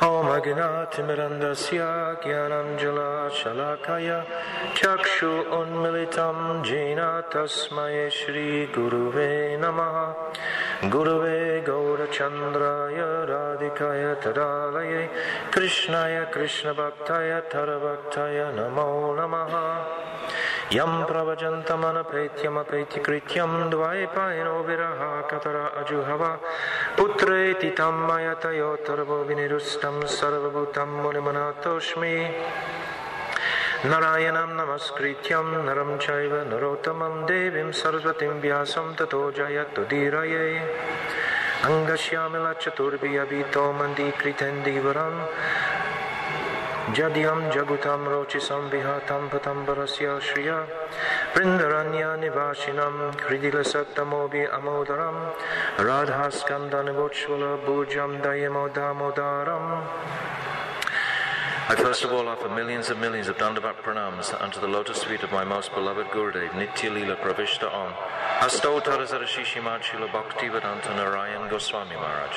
Om Agnaatimirandasya Gyananjala Shalakaya Chakshu Unmilitam Jena Tasmaye Shri Guruve Namaha Guruve Gaurachandraya Radhikaya Tadalaye Krishnaya Krishna Bhaktaya Tarabhaktaya Namo Namaha Yam Pravajantamana Pretyam Pretikrityam Dvaipayano Viraha Katara Ajuhava Putreti Tammayatayo Tarvo Vinirustam Sarvabhutam Munimanatoshmi Narayanam Namaskrityam Naram Chaiva Narotamam Devim Sarasvatim Vyasam Tato Jayatudiraye Angashyamila Chaturbhyabhito Mandikritendi Varam Jadyam Jagutam Rochisam Vihatam Patambarasya Shriya Vrindaranya Nivashinam Kridilasatamobi Amodaram Radhaskandanivochvala Bhujam Dayamodamodaram. I first of all offer millions and millions of Dandavat pranams unto the lotus feet of my most beloved Gurudev, Nitya Leela Pravishta Om, Astottara Srimad Srila Bhaktivedanta Narayan Goswami Maharaj.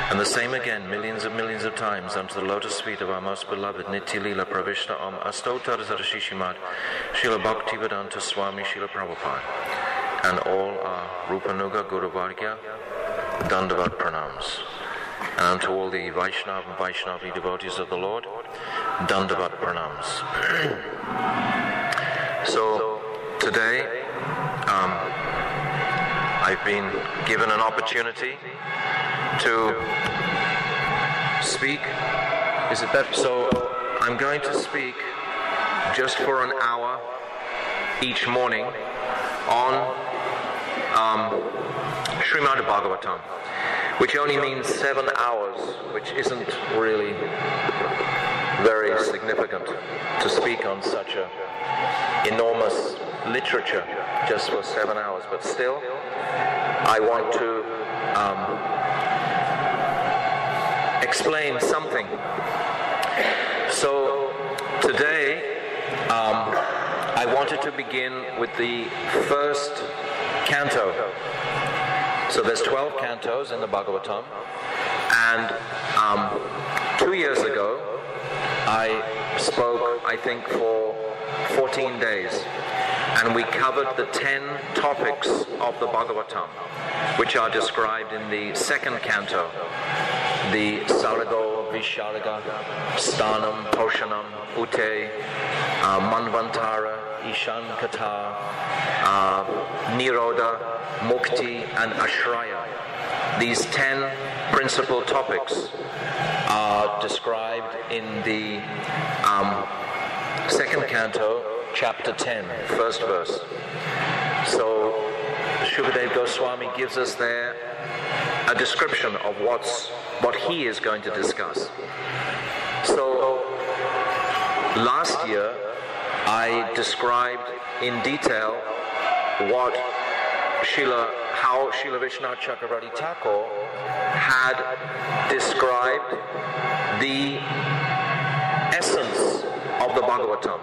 And the same again, millions of times, unto the lotus feet of our most beloved Nitya Leela Pravishta Om, Astottara Srimad Srila Bhaktivedanta Swami Srila Prabhupada. And all our Rupanuga Guru Vargya Dandavat pranams. And unto all the Vaishnav and Vaishnavi devotees of the Lord, Dandavat pranams. So today, I've been given an opportunity to speak. Is it better? So I'm going to speak just for an hour each morning on Srimad Bhagavatam, which only means 7 hours, which isn't really very significant to speak on such a enormous literature just for 7 hours. But still, I want to explain something. So today, I wanted to begin with the first canto. So there's 12 cantos in the Bhagavatam, and 2 years ago I spoke, I think, for 14 days, and we covered the 10 topics of the Bhagavatam, which are described in the second canto, the Sarago, Visharga, Stanam, Poshanam, Ute, Manvantara, Ishan Kata, Nirodha, Mukti and Ashraya. These 10 principal topics are described in the second canto, chapter 10, first verse. So Shukadev Goswami gives us there a description of what he is going to discuss. So last year I described in detail how Srila Vishnu Chakravarti Thakur had described the essence of the Bhagavatam.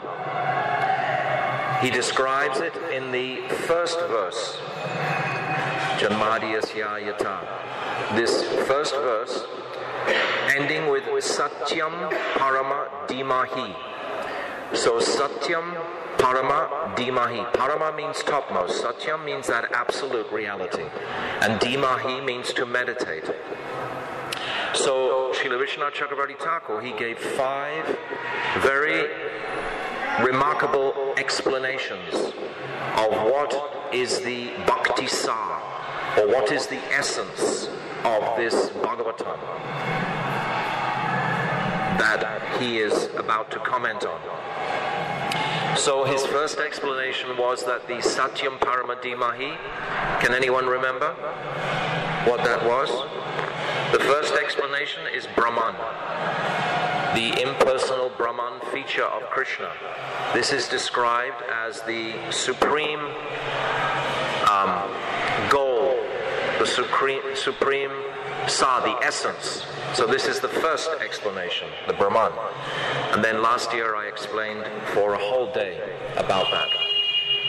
He describes it in the first verse, Janmadiyasya Yata. This first verse, ending with Satyam Parama Dhimahi. So Satyam Parama Dhimahi. Parama means topmost. Satyam means that absolute reality. And Dhimahi means to meditate. So Srila Vishnu Chakravarti Thakur, he gave 5 very remarkable explanations of what is the Bhakti Sar, or what is the essence of this Bhagavatam that he is about to comment on. So his first explanation was that the Satyam Parama Dhimahi, can anyone remember what that was? The first explanation is Brahman, the impersonal Brahman feature of Krishna. This is described as the supreme goal, the supreme sa, the essence. So this is the first explanation, the Brahman. And then last year I explained for a whole day about that.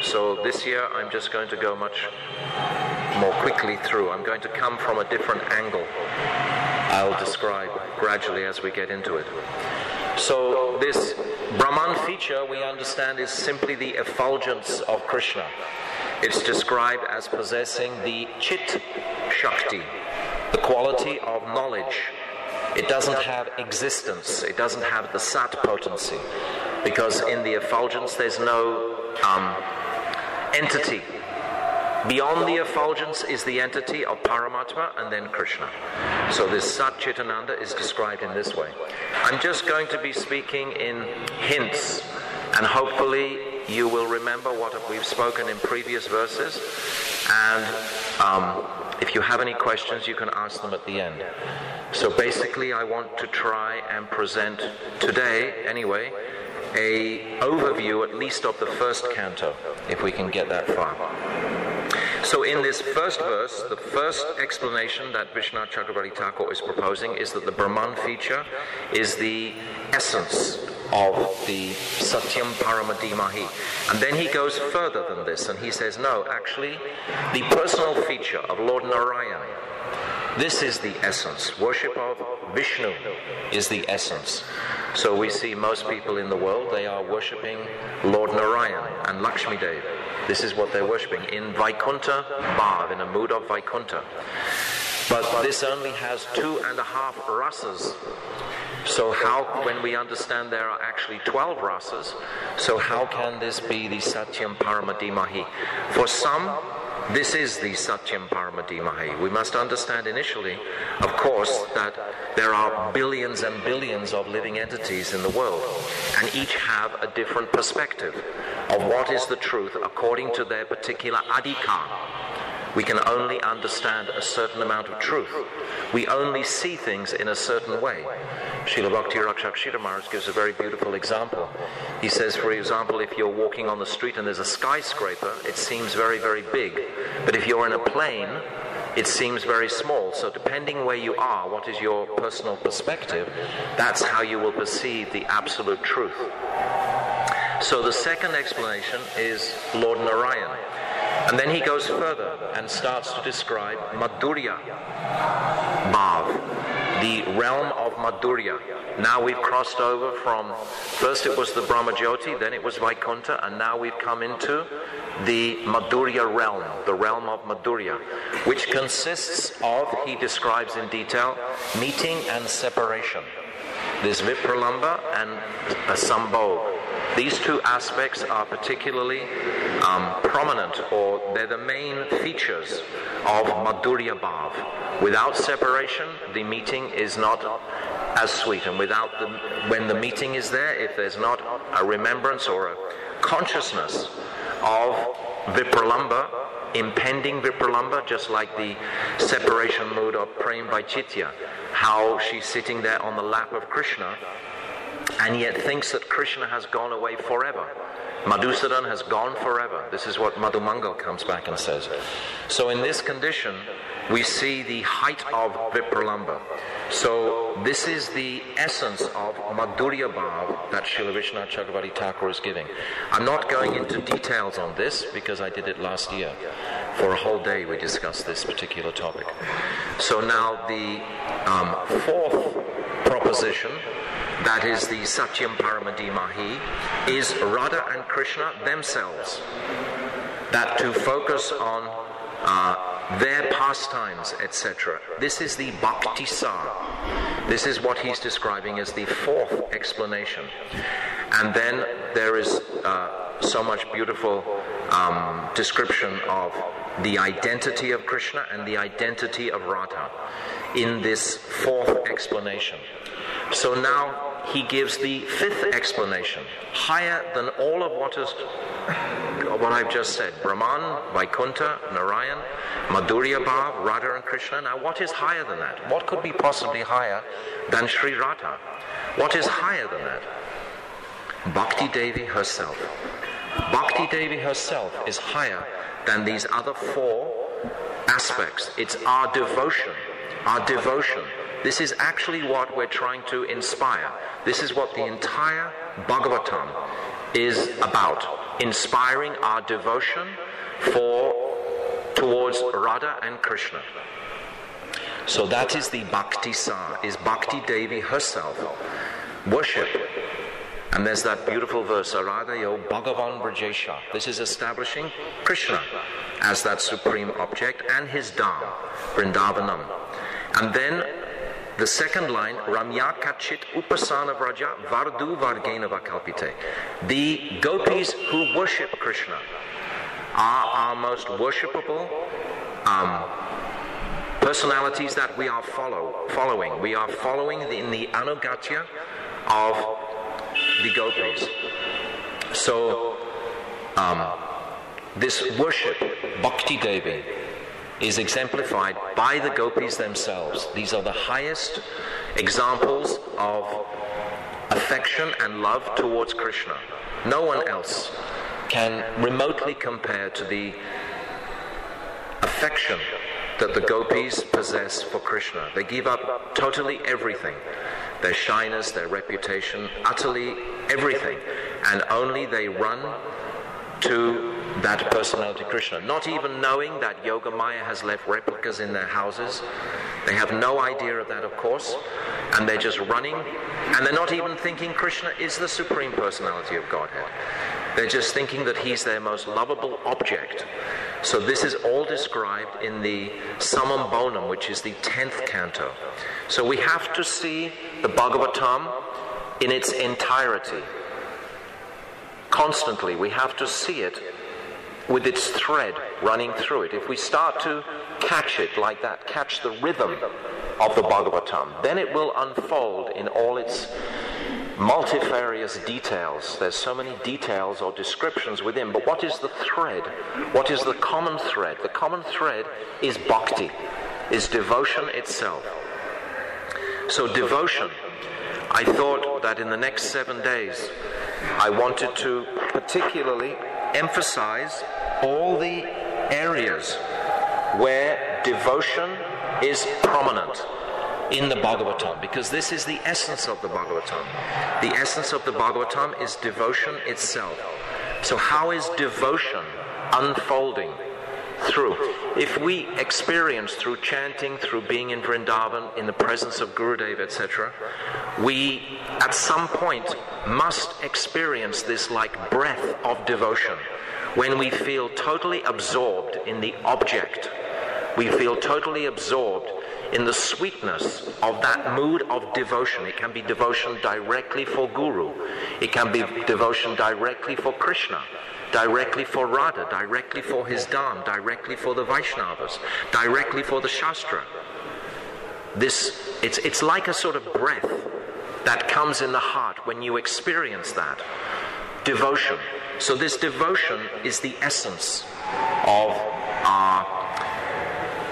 So this year I'm just going to go much more quickly through. I'm going to come from a different angle. I'll describe gradually as we get into it. So this Brahman feature, we understand, is simply the effulgence of Krishna. It's described as possessing the Chit Shakti, the quality of knowledge. It doesn't have existence. It doesn't have the Sat potency, because in the effulgence there's no entity. Beyond the effulgence is the entity of Paramatma and then Krishna. So this Sat Chitananda is described in this way. I'm just going to be speaking in hints, and hopefully you will remember what we've spoken in previous verses, and if you have any questions you can ask them at the end. So basically I want to try and present today, anyway, an overview at least of the first canto, if we can get that far. So in this first verse, the first explanation that Vishwanath Chakravarti Thakur is proposing is that the Brahman feature is the essence of the Satyam Paramadimahi. And then he goes further than this, and he says, no, actually, the personal feature of Lord Narayan, this is the essence. Worship of Vishnu is the essence. So we see most people in the world, they are worshipping Lord Narayan and Lakshmi Devi. This is what they're worshipping in Vaikuntha Bhav, in a mood of Vaikuntha. But this only has 2.5 rasas. So how, when we understand there are actually 12 rasas, so how can this be the Satyam Paramadimahi? For some, this is the Satyam Paramadimahi. We must understand initially, of course, that there are billions and billions of living entities in the world, and each have a different perspective of what is the truth according to their particular adhikar. We can only understand a certain amount of truth. We only see things in a certain way. Srila Bhakti Rakshakshita Maharaj gives a very beautiful example. He says, for example, if you're walking on the street and there's a skyscraper, it seems very, very big. But if you're in a plane, it seems very small. So depending where you are, what is your personal perspective, that's how you will perceive the absolute truth. So the second explanation is Lord Narayan. And then he goes further and starts to describe Madhurya Bhav, the realm of Madhurya. Now we've crossed over from, first it was the Brahmajyoti, then it was Vaikuntha, and now we've come into the Madhurya realm, the realm of Madhurya, which consists of, he describes in detail, meeting and separation. There's Vipralamba and Sambhog. These two aspects are particularly prominent, or they're the main features of Madhurya Bhav. Without separation, the meeting is not as sweet. And when the meeting is there, if there's not a remembrance or a consciousness of Vipralamba, impending Vipralamba, just like the separation mood of Prem by Chitya, how she's sitting there on the lap of Krishna, and yet thinks that Krishna has gone away forever. Madhusudan has gone forever. This is what Madhumangal comes back and says. So in this condition, we see the height of Vipralamba. So this is the essence of Madhurya Bhav that Srila Vishwanath Chakravarti Thakur is giving. I'm not going into details on this because I did it last year. For a whole day we discussed this particular topic. So now the fourth proposition, that is the Satyam Paramadimahi, is Radha and Krishna themselves. That to focus on their pastimes, etc. This is the Bhakti Sar. This is what he's describing as the fourth explanation. And then there is so much beautiful description of the identity of Krishna and the identity of Radha in this fourth explanation. So now he gives the fifth explanation, higher than all of what I've just said. Brahman, Vaikuntha, Narayan, Madhurya Bhav, Radha and Krishna. Now what is higher than that? What could be possibly higher than Sri Radha? What is higher than that? Bhakti Devi herself. Bhakti Devi herself is higher than these other four aspects. It's our devotion. Our devotion. This is actually what we're trying to inspire. This is what the entire Bhagavatam is about. Inspiring our devotion towards Radha and Krishna. So that is the Bhakti Sa, is Bhakti Devi herself. Worship. And there's that beautiful verse, Aradayo Bhagavan Brajesha. This is establishing Krishna as that supreme object and his Dham, Vrindavanam. And then the second line, Ramya Kachit Upasana Vraja Vardu Vargena Vakalpite. The gopis who worship Krishna are our most worshipable personalities that we are following. We are following in the anugatya of the gopis. So this worship, Bhakti Devi, is exemplified by the gopis themselves. These are the highest examples of affection and love towards Krishna. No one else can remotely compare to the affection that the gopis possess for Krishna. They give up totally everything. Their shyness, their reputation, utterly everything. And only they run to that personality Krishna. Not even knowing that Yogamaya has left replicas in their houses. They have no idea of that, of course. And they're just running. And they're not even thinking Krishna is the Supreme Personality of Godhead. They're just thinking that he's their most lovable object. So this is all described in the Samam Bonam, which is the 10th canto. So we have to see the Bhagavatam in its entirety. Constantly, we have to see it with its thread running through it. If we start to catch it like that, catch the rhythm of the Bhagavatam, then it will unfold in all its multifarious details. There's so many details or descriptions within, but what is the thread? What is the common thread? The common thread is bhakti, is devotion itself. So devotion, I thought that in the next 7 days I wanted to particularly emphasize all the areas where devotion is prominent in the Bhagavatam, because this is the essence of the Bhagavatam. The essence of the Bhagavatam is devotion itself. So how is devotion unfolding through? If we experience through chanting, through being in Vrindavan, in the presence of Gurudev, etc., we at some point must experience this like breath of devotion, when we feel totally absorbed in the object. We feel totally absorbed in the sweetness of that mood of devotion. It can be devotion directly for Guru. It can be devotion directly for Krishna, directly for Radha, directly for his Dham, directly for the Vaishnavas, directly for the Shastra. It's like a sort of breath that comes in the heart when you experience that devotion. So this devotion is the essence of our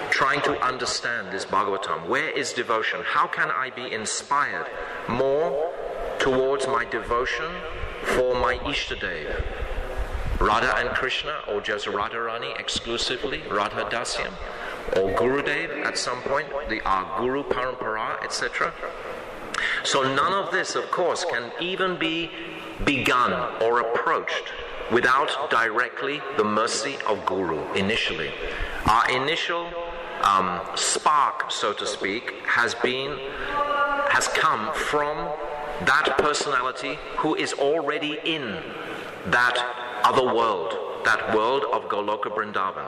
trying to understand this Bhagavatam. Where is devotion? How can I be inspired more towards my devotion for my Ishtadev? Radha and Krishna, or just Radharani exclusively, Radha Dasyam, or Gurudev at some point, our Guru Parampara, etc. So none of this, of course, can even be begun or approached without directly the mercy of Guru initially. Our initial spark, so to speak, has come from that personality who is already in that other world, that world of Goloka Vrindavan.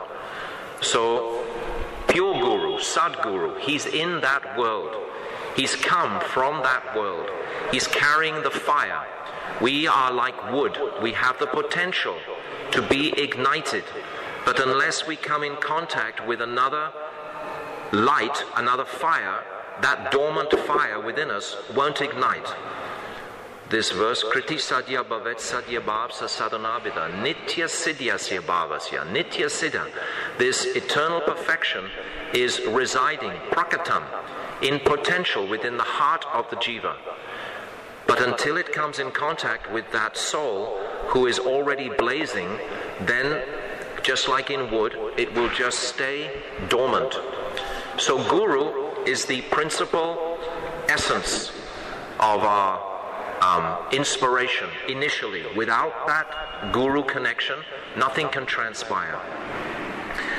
So pure Guru, Sadguru, he's in that world. He's come from that world. He's carrying the fire. We are like wood. We have the potential to be ignited. But unless we come in contact with another light, another fire, that dormant fire within us won't ignite. This verse, Kriti Sadhya Bhavet Sadhya Bhavsa Sadhanabhida, Nitya Siddhyasya Bhavasya, Nitya Siddha. This eternal perfection is residing, prakatam, in potential within the heart of the jiva. But until it comes in contact with that soul who is already blazing, then, just like in wood, it will just stay dormant. So Guru is the principal essence of our inspiration initially. Without that Guru connection, nothing can transpire.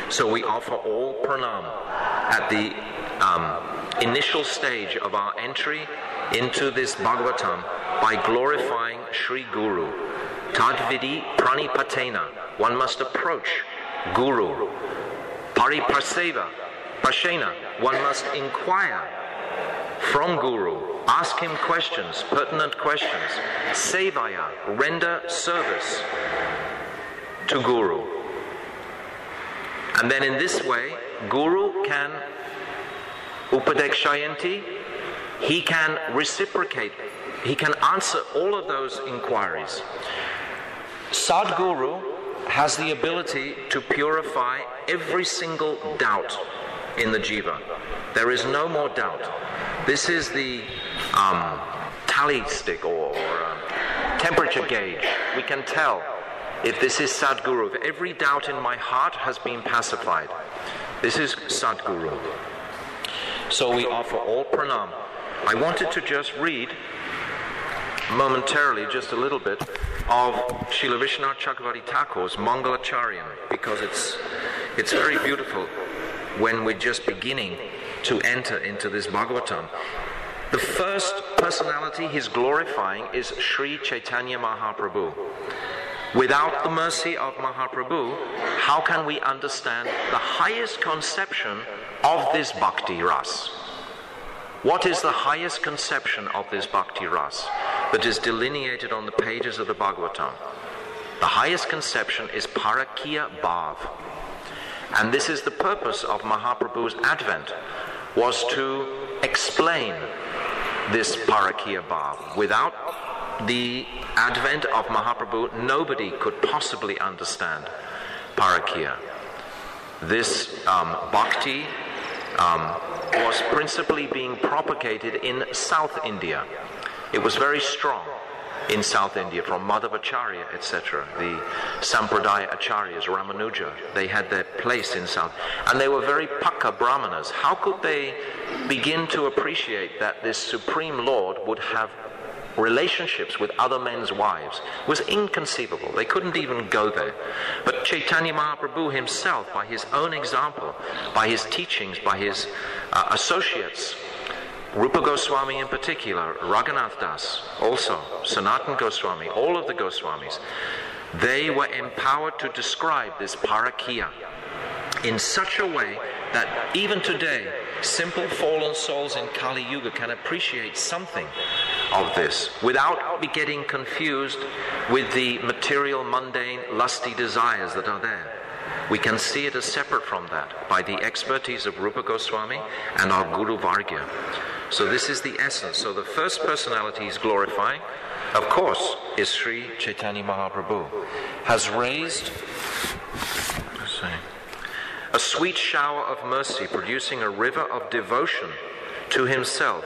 So we offer all pranam at the initial stage of our entry into this Bhagavatam by glorifying Sri Guru. Tadvidi pranipatena. One must approach Guru. Paripraseva. Prashena. One must inquire from Guru. Ask him questions, pertinent questions. Sevaya. Render service to Guru. And then in this way, Guru can upadekshayanti, he can reciprocate, he can answer all of those inquiries. Sadguru has the ability to purify every single doubt in the jiva. There is no more doubt. This is the tally stick or temperature gauge. We can tell if this is Sadguru, if every doubt in my heart has been pacified. This is Sadguru. So we offer all pranam. I wanted to just read momentarily, just a little bit, of Srila Vishwanath Chakravarti Thakur's Mangalacharyan, because it's very beautiful when we're just beginning to enter into this Bhagavatam. The first personality he's glorifying is Sri Chaitanya Mahaprabhu. Without the mercy of Mahaprabhu, how can we understand the highest conception of this bhakti ras? What is the highest conception of this bhakti ras that is delineated on the pages of the Bhagavatam? The highest conception is Parakiya Bhav. And this is the purpose of Mahaprabhu's advent, was to explain this Parakiya Bhav. Without the advent of Mahaprabhu, nobody could possibly understand Parakiya. This bhakti was principally being propagated in South India. It was very strong in South India, from Madhavacharya, etc. The Sampradaya Acharyas, Ramanuja, they had their place in South. And they were very Pakka Brahmanas. How could they begin to appreciate that this Supreme Lord would have relationships with other men's wives? It was inconceivable. They couldn't even go there. But Chaitanya Mahaprabhu himself, by his own example, by his teachings, by his associates, Rupa Goswami in particular, Raghunath Das also, Sanatan Goswami, all of the Goswamis, they were empowered to describe this Parakiya in such a way that even today, simple fallen souls in Kali Yuga can appreciate something of this without getting confused with the material, mundane, lusty desires that are there. We can see it as separate from that by the expertise of Rupa Goswami and our Guru Vargya. So this is the essence. So the first personality he's glorifying, of course, is Sri Chaitanya Mahaprabhu. Has raised a sweet shower of mercy, producing a river of devotion to himself,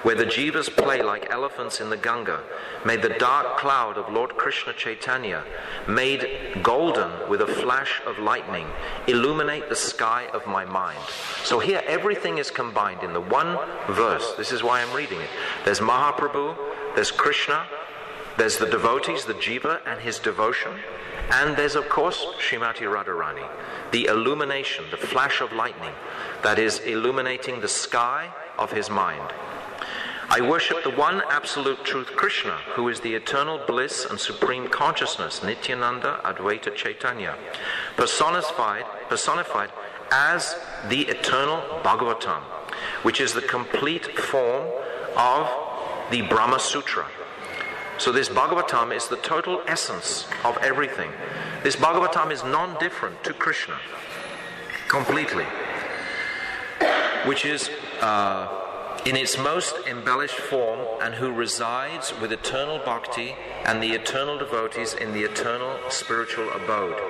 where the jivas play like elephants in the Ganga. May the dark cloud of Lord Krishna Chaitanya, made golden with a flash of lightning, illuminate the sky of my mind. So here everything is combined in the one verse. This is why I'm reading it. There's Mahaprabhu, there's Krishna, there's the devotees, the jiva and his devotion, and there's of course Srimati Radharani, the illumination, the flash of lightning that is illuminating the sky of his mind. I worship the one absolute truth Krishna, who is the eternal bliss and supreme consciousness, Nityananda Advaita Chaitanya, personified as the eternal Bhagavatam, which is the complete form of the Brahma Sutra. So this Bhagavatam is the total essence of everything. This Bhagavatam is non-different to Krishna, completely, which is in its most embellished form, and who resides with eternal bhakti and the eternal devotees in the eternal spiritual abode.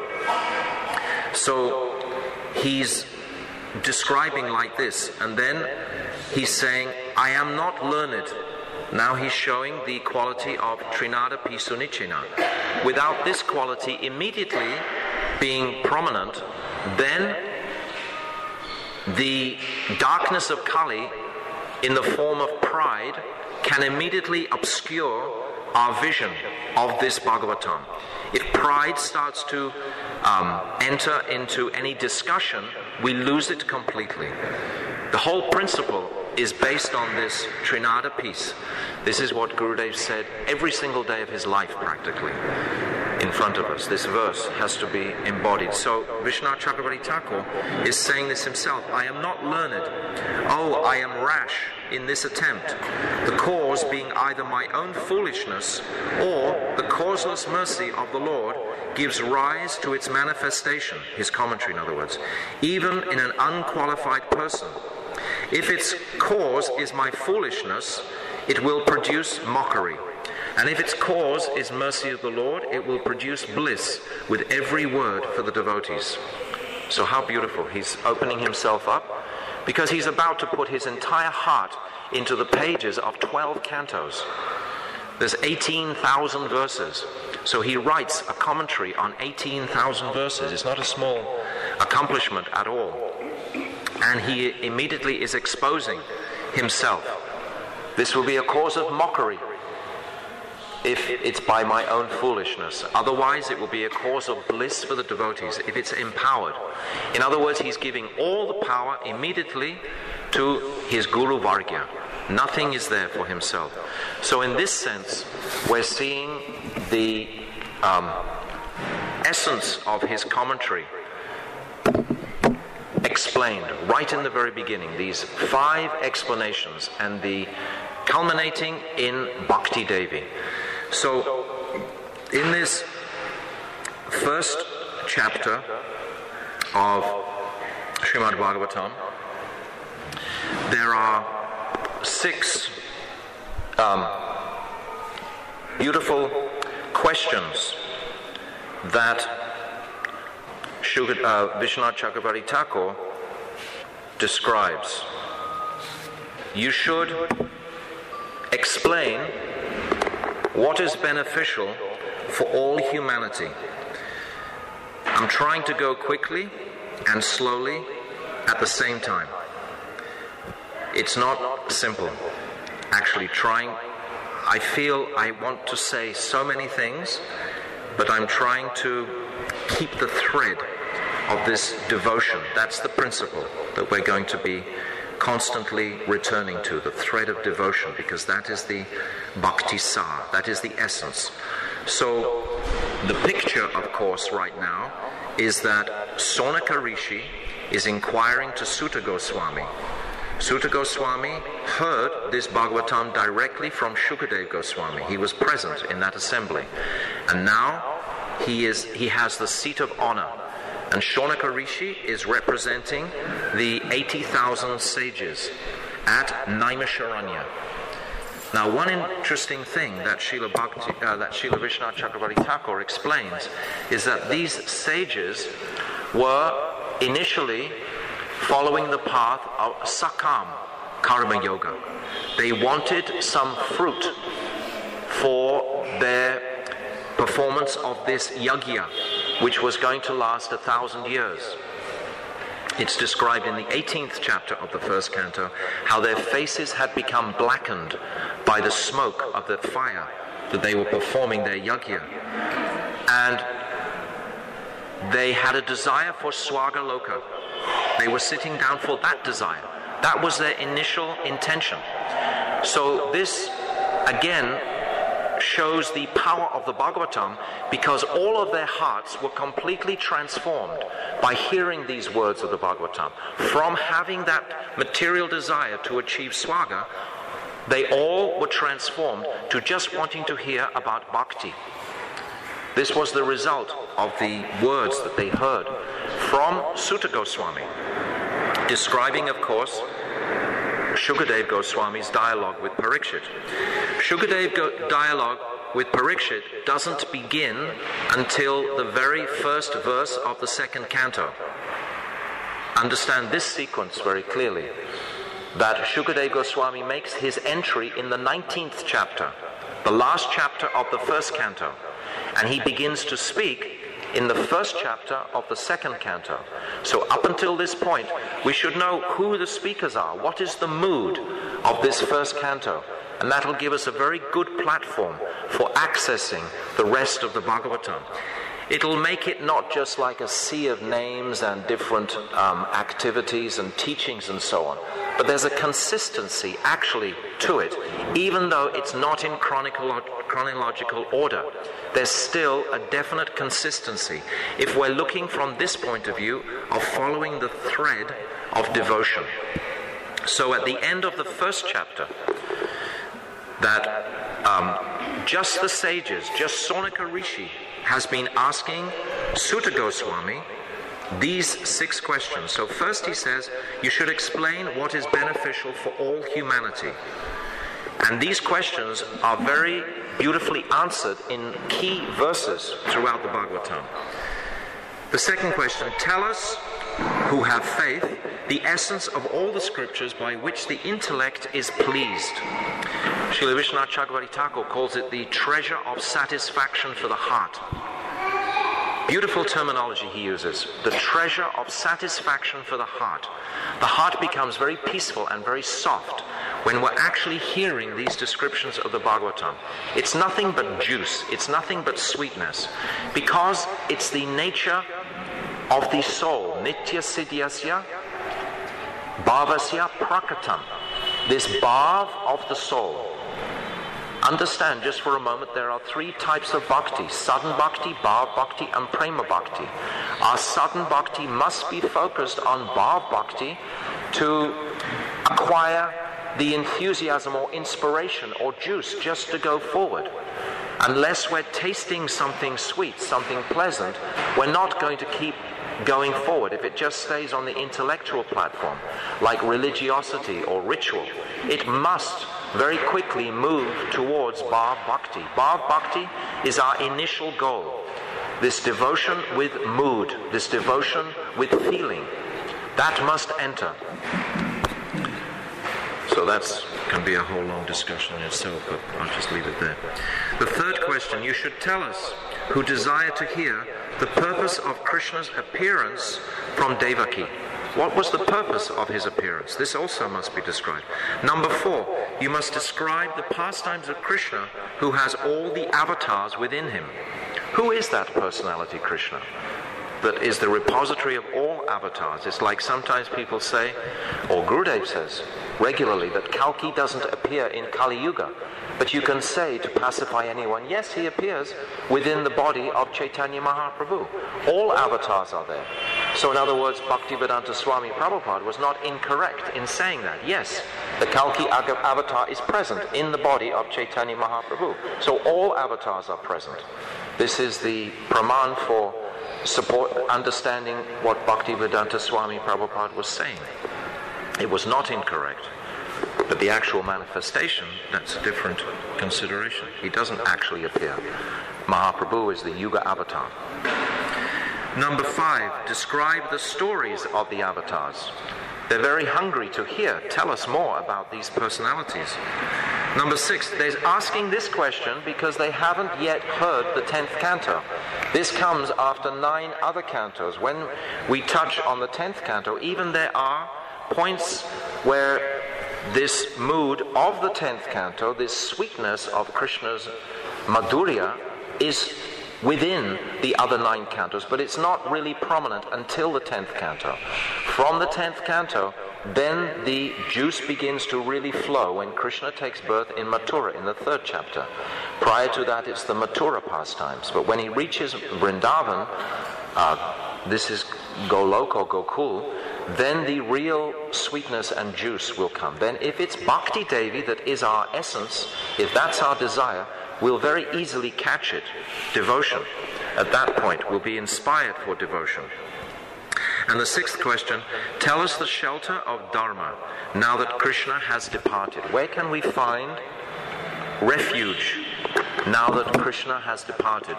So he's describing like this, and then he's saying, I am not learned. Now he's showing the quality of Trinada Pisunichina. Without this quality immediately being prominent, then the darkness of Kali in the form of pride can immediately obscure our vision of this Bhagavatam. If pride starts to enter into any discussion, we lose it completely. The whole principle is based on this Trinada piece. This is what Gurudev said every single day of his life, practically, in front of us. This verse has to be embodied. So Vishwanath Chakravarti Thakur is saying this himself. I am not learned. Oh, I am rash in this attempt, the cause being either my own foolishness or the causeless mercy of the Lord gives rise to its manifestation, his commentary in other words, even in an unqualified person. If its cause is my foolishness, it will produce mockery. And if its cause is mercy of the Lord, it will produce bliss with every word for the devotees. So how beautiful. He's opening himself up because he's about to put his entire heart into the pages of 12 cantos. There's 18,000 verses. So he writes a commentary on 18,000 verses. It's not a small accomplishment at all. And he immediately is exposing himself. This will be a cause of mockery if it's by my own foolishness. Otherwise, it will be a cause of bliss for the devotees if it's empowered. In other words, he's giving all the power immediately to his Guru Vargya. Nothing is there for himself. So in this sense, we're seeing the essence of his commentary explained right in the very beginning, these 5 explanations, and the culminating in Bhakti Devi. So in this first chapter of Srimad Bhagavatam, there are 6 beautiful questions that Vishwanath Chakravarti Thakur describes. You should explain what is beneficial for all humanity. I'm trying to go quickly and slowly at the same time. It's not simple. Actually I feel I want to say so many things, but I'm trying to keep the thread of this devotion. That's the principle that we're going to be constantly returning to, the thread of devotion, because that is the bhakti sar, that is the essence. So the picture, of course, right now is that Sonaka Rishi is inquiring to Sutta Goswami. Sutta Goswami heard this Bhagavatam directly from Shukadev Goswami. He was present in that assembly. And now he has the seat of honor. And Shonaka Rishi is representing the 80,000 sages at Naimisharanya. Now, one interesting thing that Srila Vishwanath Chakravarti Thakur explains is that these sages were initially following the path of Sakam Karma Yoga. They wanted some fruit for their performance of this yajna, which was going to last 1,000 years. It's described in the 18th chapter of the first canto how their faces had become blackened by the smoke of the fire that they were performing their yajna. And they had a desire for Swaga Loka. They were sitting down for that desire. That was their initial intention. So this, again, shows the power of the Bhagavatam, because all of their hearts were completely transformed by hearing these words of the Bhagavatam. From having that material desire to achieve Swaga, they all were transformed to just wanting to hear about Bhakti. This was the result of the words that they heard from Sutta Goswami, describing, of course, Shukadev Goswami's dialogue with Parikshit. Shukadev dialogue with Parikshit doesn't begin until the very first verse of the second canto. Understand this sequence very clearly, that Shukadev Goswami makes his entry in the 19th chapter, the last chapter of the first canto, and he begins to speak in the first chapter of the second canto. So up until this point, we should know who the speakers are, what is the mood of this first canto, and that will give us a very good platform for accessing the rest of the Bhagavatam. It'll make it not just like a sea of names and different activities and teachings and so on, but there's a consistency actually to it, even though it's not in chronological order. There's still a definite consistency if we're looking from this point of view of following the thread of devotion. So at the end of the first chapter, that just the sages, just Sonika Rishi has been asking Sutta Goswami these 6 questions. So first he says, you should explain what is beneficial for all humanity. And these questions are very beautifully answered in key verses throughout the Bhagavatam. The second question, tell us who have faith the essence of all the scriptures by which the intellect is pleased. Srila Vishwanath Chakravarti Thakur calls it the treasure of satisfaction for the heart. Beautiful terminology he uses, the treasure of satisfaction for the heart. The heart becomes very peaceful and very soft when we're actually hearing these descriptions of the Bhagavatam. It's nothing but juice, it's nothing but sweetness, because it's the nature of the soul, nitya siddhyasya bhavasya prakatam, this bhav of the soul. Understand just for a moment, there are 3 types of bhakti: sadhan bhakti, bhav bhakti, and prema bhakti. Our sadhan bhakti must be focused on bhav bhakti to acquire the enthusiasm or inspiration or juice just to go forward. Unless we're tasting something sweet, something pleasant, we're not going to keep going forward. If it just stays on the intellectual platform, like religiosity or ritual, it must very quickly move towards Bhav Bhakti. Bhav Bhakti is our initial goal. This devotion with mood, this devotion with feeling, that must enter. So that can be a whole long discussion in itself, but I'll just leave it there. The third question, you should tell us who desire to hear the purpose of Krishna's appearance from Devaki. What was the purpose of his appearance? This also must be described. Number 4, you must describe the pastimes of Krishna who has all the avatars within him. Who is that personality, Krishna, that is the repository of all avatars? It's like sometimes people say, or Gurudev says regularly, that Kalki doesn't appear in Kali Yuga. But you can say to pacify anyone, yes, he appears within the body of Chaitanya Mahaprabhu. All avatars are there. So in other words, Bhaktivedanta Swami Prabhupada was not incorrect in saying that. Yes, the Kalki avatar is present in the body of Chaitanya Mahaprabhu. So all avatars are present. This is the praman for understanding what Bhaktivedanta Swami Prabhupada was saying. It was not incorrect. But the actual manifestation, that's a different consideration. He doesn't actually appear. Mahaprabhu is the Yuga avatar. Number 5, describe the stories of the avatars. They're very hungry to hear. Tell us more about these personalities. Number 6, they're asking this question because they haven't yet heard the 10th canto. This comes after 9 other cantos. When we touch on the 10th canto, even there are points where this mood of the 10th canto, this sweetness of Krishna's Madhurya, is within the other 9 cantos, but it's not really prominent until the 10th canto. From the 10th canto, then the juice begins to really flow when Krishna takes birth in Mathura in the 3rd chapter. Prior to that, it's the Mathura pastimes. But when he reaches Vrindavan, this is Golok or Gokul, then the real sweetness and juice will come. Then if it's Bhakti Devi that is our essence, if that's our desire, we'll very easily catch it. Devotion. At that point, we'll be inspired for devotion. And the 6th question, tell us the shelter of Dharma now that Krishna has departed. Where can we find refuge now that Krishna has departed?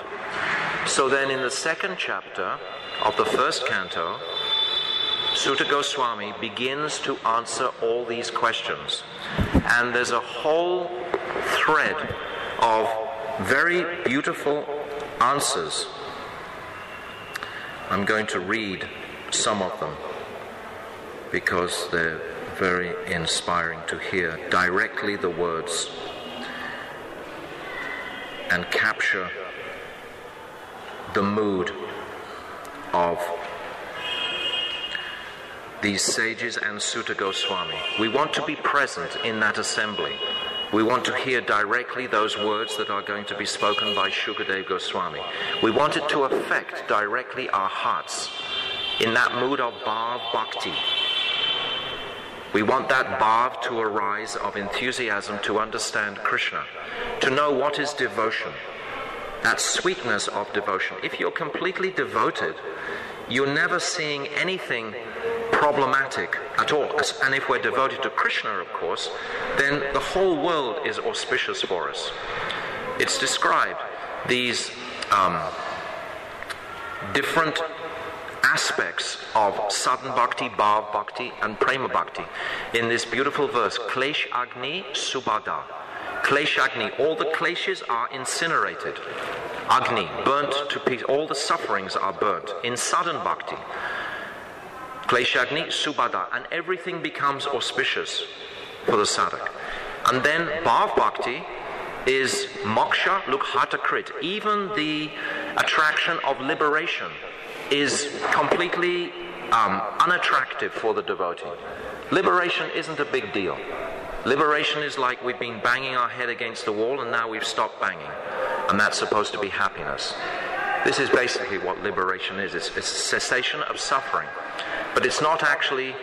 So then in the 2nd chapter of the 1st canto, Sutta Goswami begins to answer all these questions. And there's a whole thread of very beautiful answers. I'm going to read some of them because they're very inspiring to hear directly the words and capture the mood of these sages and Sutta Goswami. We want to be present in that assembly. We want to hear directly those words that are going to be spoken by Shukadev Goswami. We want it to affect directly our hearts in that mood of bhav bhakti. We want that bhav to arise of enthusiasm to understand Krishna, to know what is devotion, that sweetness of devotion. If you're completely devoted, you're never seeing anything problematic at all. And if we're devoted to Krishna, of course, then the whole world is auspicious for us. It's described, these different aspects of sadhana bhakti, bhav bhakti, and prema bhakti in this beautiful verse, Klesh Agni Subhada. Klesh Agni, all the kleshas are incinerated. Agni, burnt to pieces, all the sufferings are burnt. In sadhana bhakti, Klesh Agni Subhada, and everything becomes auspicious for the sadhak. And then bhav bhakti is moksha lukhata krit. Even the attraction of liberation is completely unattractive for the devotee. Liberation isn't a big deal. Liberation is like we've been banging our head against the wall and now we've stopped banging. And that's supposed to be happiness. This is basically what liberation is. It's a cessation of suffering. But it's not actually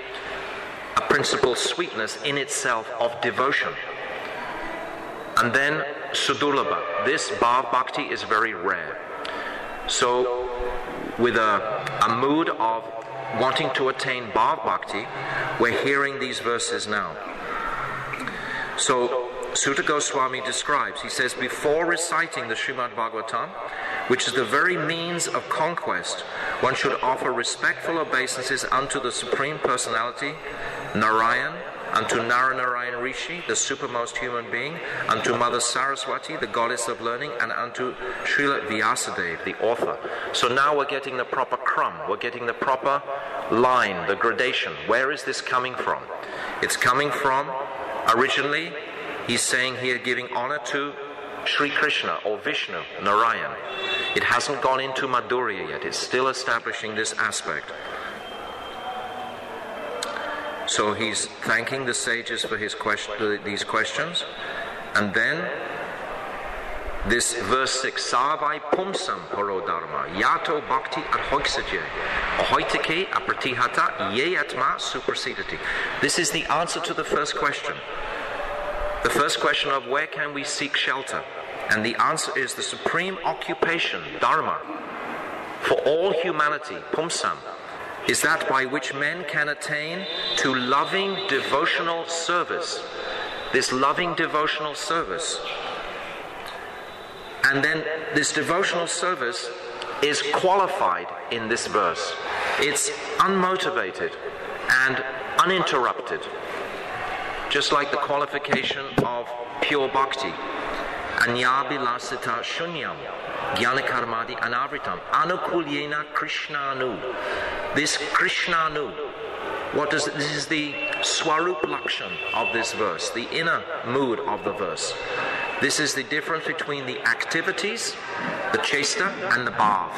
a principal sweetness in itself of devotion. And then Sudulabha. This bhav bhakti is very rare. So with a mood of wanting to attain bhav bhakti, we're hearing these verses now. So Sutta Goswami describes, he says, before reciting the Srimad Bhagavatam, which is the very means of conquest, one should offer respectful obeisances unto the Supreme Personality, Narayan, unto Naranarayan Rishi, the supermost human being, unto Mother Saraswati, the goddess of learning, and unto Srila Vyasadeva, the author. So now we're getting the proper crumb, we're getting the proper line, the gradation. Where is this coming from? It's coming from, originally, he's saying here, giving honor to Sri Krishna or Vishnu, Narayan. It hasn't gone into Madhurya yet, it's still establishing this aspect. So he's thanking the sages for his these questions. And then this verse 6, Savai Pumsam Paro Dharma, Yato Bhakti Arhoiksaje, Ahoitike Apratihata Yeyatma Suprasidati. This is the answer to the first question. The first question of where can we seek shelter? And the answer is the supreme occupation, Dharma, for all humanity, Pumsam, is that by which men can attain to loving devotional service. This loving devotional service. And then this devotional service is qualified in this verse. It's unmotivated and uninterrupted. Just like the qualification of pure bhakti. Anyabilasita shunyam, gyanakarmadi anavritam, anukulyena krishnanu. This krishnanu, this is the swarup lakshan of this verse, the inner mood of the verse. This is the difference between the activities, the chesta, and the bhav.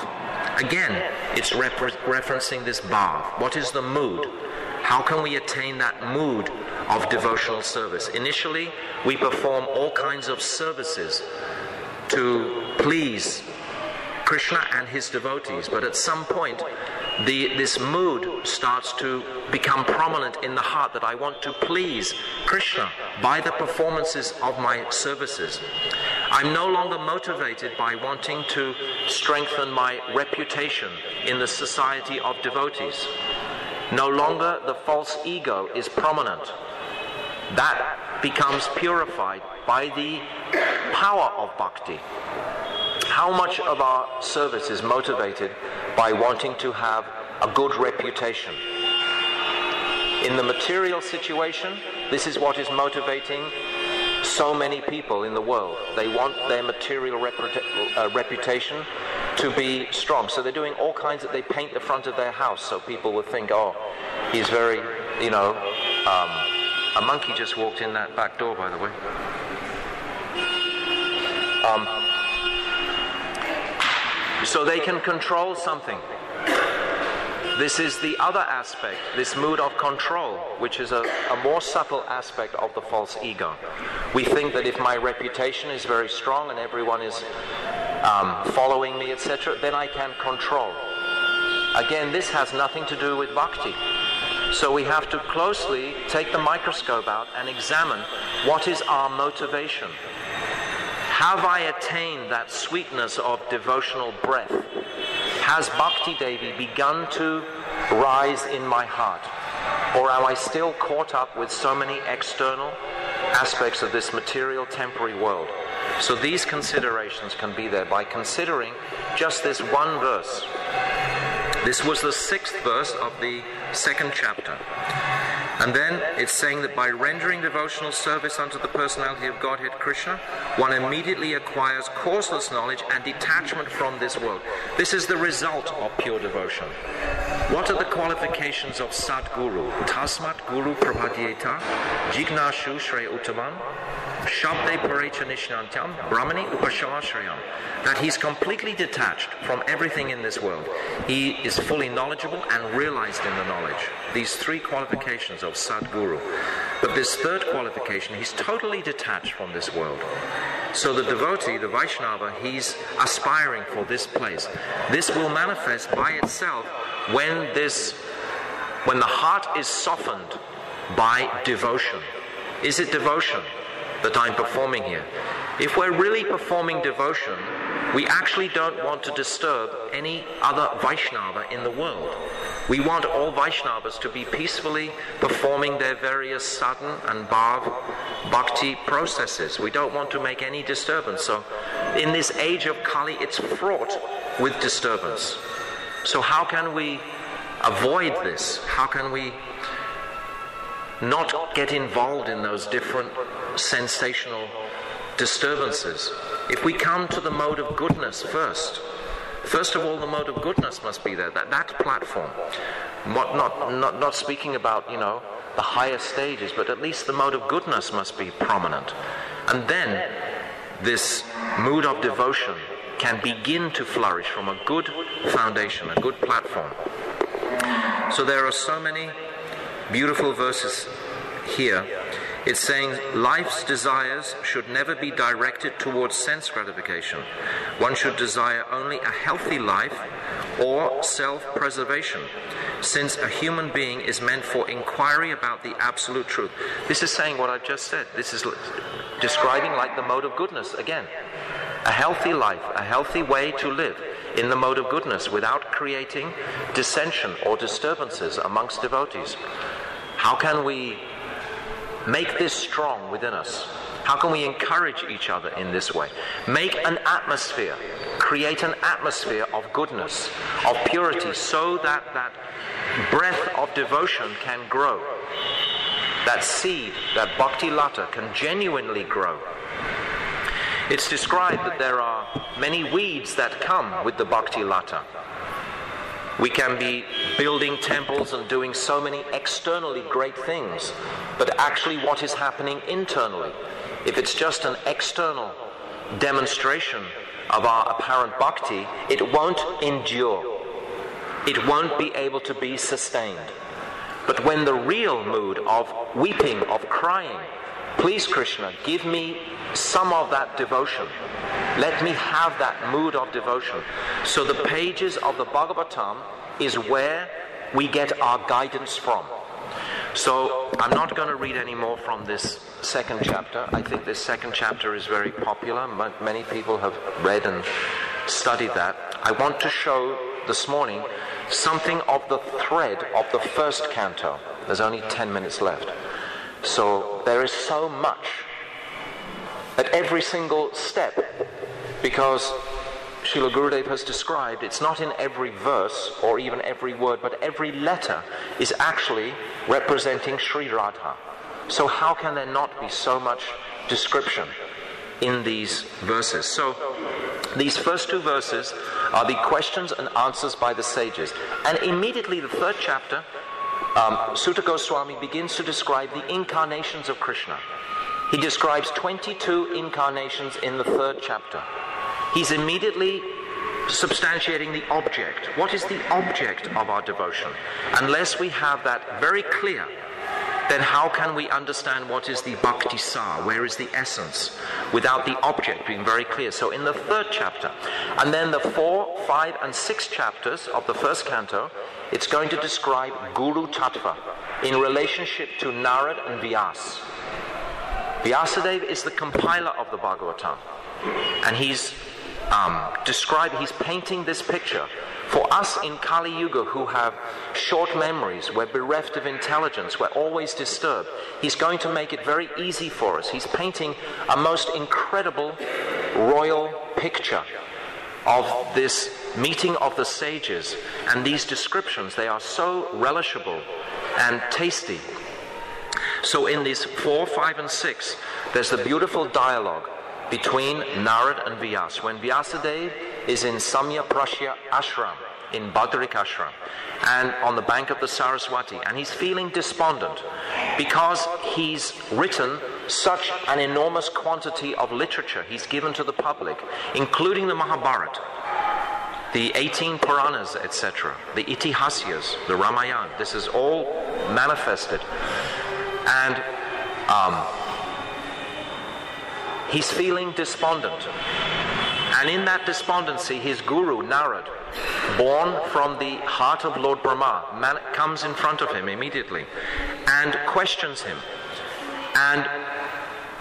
Again, it's referencing this bhav. What is the mood? How can we attain that mood of devotional service? Initially, we perform all kinds of services to please Krishna and his devotees, but at some point, this mood starts to become prominent in the heart that I want to please Krishna by the performances of my services. I'm no longer motivated by wanting to strengthen my reputation in the society of devotees. No longer the false ego is prominent. That becomes purified by the power of bhakti. How much of our service is motivated by wanting to have a good reputation? In the material situation, this is what is motivating so many people in the world. They want their material reputation to be strong. So they're doing all kinds of, they paint the front of their house so people will think, oh, he's very, a monkey just walked in that back door, by the way. So they can control something. This is the other aspect, this mood of control, which is a more subtle aspect of the false ego. We think that if my reputation is very strong and everyone is following me, etc., then I can control. Again, this has nothing to do with bhakti. So we have to closely take the microscope out and examine what is our motivation. Have I attained that sweetness of devotional breath? Has Bhakti Devi begun to rise in my heart? Or am I still caught up with so many external aspects of this material, temporary world? So these considerations can be there by considering just this one verse. This was the 6th verse of the 2nd chapter. And then it's saying that by rendering devotional service unto the personality of Godhead Krishna, one immediately acquires causeless knowledge and detachment from this world. This is the result of pure devotion. What are the qualifications of Sadguru? Tasmat Guru Prabhadyeta, Jignashu Shreya Uttaman, Shabde Parecha Nishnantyam, Brahmani Upashavashrayam. That he's completely detached from everything in this world. He is fully knowledgeable and realized in the knowledge. These 3 qualifications of Sadguru. But this 3rd qualification, he's totally detached from this world. So the devotee, the Vaishnava, he's aspiring for this place. This will manifest by itself when the heart is softened by devotion. Is it devotion that I'm performing here? If we're really performing devotion, we actually don't want to disturb any other Vaishnava in the world. We want all Vaishnavas to be peacefully performing their various sadhana and bhav, bhakti processes. We don't want to make any disturbance. So in this age of Kali, it's fraught with disturbance. So how can we avoid this? How can we not get involved in those different sensational disturbances? If we come to the mode of goodness first of all, the mode of goodness must be there, that platform. Not speaking about, the higher stages, but at least the mode of goodness must be prominent. And then this mood of devotion can begin to flourish from a good foundation, a good platform. So there are so many beautiful verses here. It's saying life's desires should never be directed towards sense gratification. One should desire only a healthy life or self-preservation, since a human being is meant for inquiry about the absolute truth. This is saying what I've just said. This is describing like the mode of goodness again. A healthy life, a healthy way to live in the mode of goodness without creating dissension or disturbances amongst devotees. How can we make this strong within us? How can we encourage each other in this way? Make an atmosphere, create an atmosphere of goodness, of purity, so that that breath of devotion can grow. That seed, that bhakti lata can genuinely grow. It's described that there are many weeds that come with the bhakti lata. We can be building temples and doing so many externally great things, but actually what is happening internally, if it's just an external demonstration of our apparent bhakti, it won't endure. It won't be able to be sustained. But when the real mood of weeping, of crying, please Krishna, give me some of that devotion. Let me have that mood of devotion. So the pages of the Bhagavatam is where we get our guidance from. So I'm not going to read any more from this 2nd chapter. I think this 2nd chapter is very popular. Many people have read and studied that. I want to show this morning something of the thread of the 1st canto. There's only 10 minutes left. So there is so much at every single step, because Srila Gurudev has described it's not in every verse or even every word, but every letter is actually representing Sri Radha. So how can there not be so much description in these verses? So these first 2 verses are the questions and answers by the sages. And immediately the 3rd chapter, Sutta Goswami begins to describe the incarnations of Krishna. He describes 22 incarnations in the 3rd chapter. He's immediately substantiating the object. What is the object of our devotion? Unless we have that very clear, then how can we understand what is the bhakti sar, where is the essence, without the object being very clear? So in the 3rd chapter, and then the 4, 5, and 6 chapters of the 1st canto, it's going to describe Guru Tattva in relationship to Narad and Vyas. Vyasadeva is the compiler of the Bhagavatam, and he's painting this picture. For us in Kali Yuga who have short memories, we're bereft of intelligence, we're always disturbed, he's going to make it very easy for us. He's painting a most incredible royal picture of this meeting of the sages, and these descriptions, they are so relishable and tasty. So in these 4, 5, and 6, there's the beautiful dialogue between Narad and Vyas. When Vyasadeva is in Samya Prashya Ashram, in Badrik Ashram, and on the bank of the Saraswati, and he's feeling despondent because he's written such an enormous quantity of literature he's given to the public, including the Mahabharata, the 18 Puranas, etc., the Itihasyas, the Ramayana. This is all manifested. And he's feeling despondent. And in that despondency, his guru, Narad, born from the heart of Lord Brahma, comes in front of him immediately and questions him. And